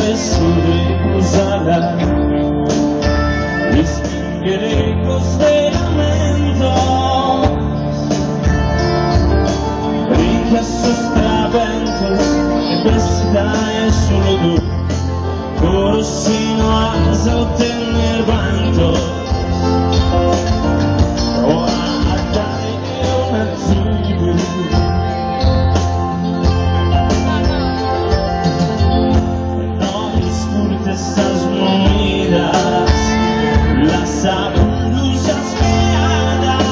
adesso devo usare, mi spiegherei cos'è lamento, richiasso stravento, e questa è solo tu, corossino a ottenere vanto. Estas movidas, las abusas creadas,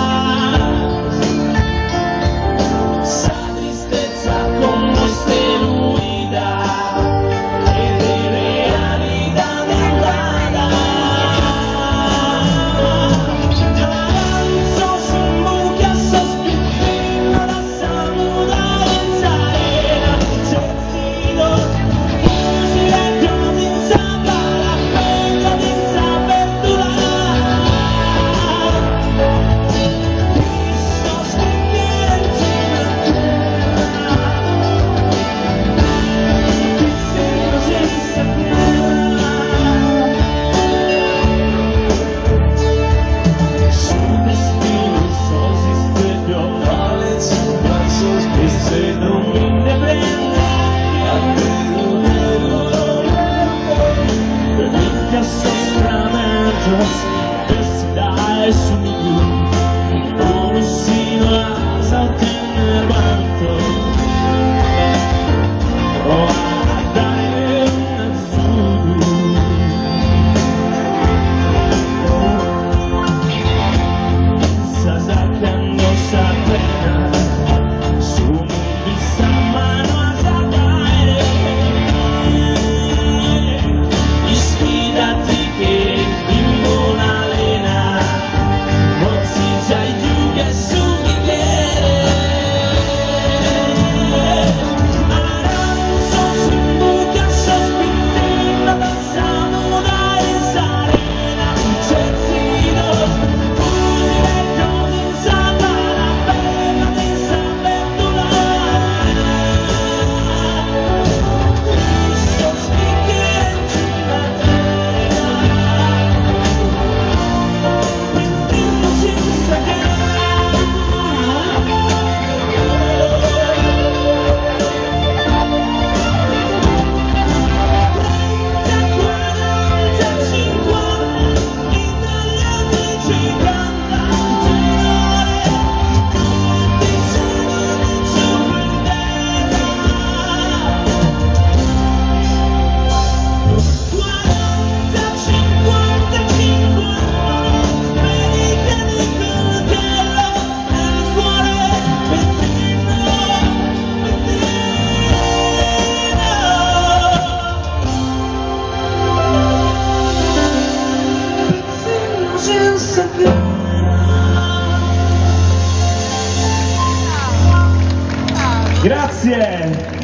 esa tristeza como esteroida es de realidad negrada. Avanzo sin bucas, sospechando la samuda en arena, sentido. Dai su un corossino a ottenere vanto, o a dare un azzurro, sacando sa pena su un vista mano a sapere, ispirati che in buona Grazie!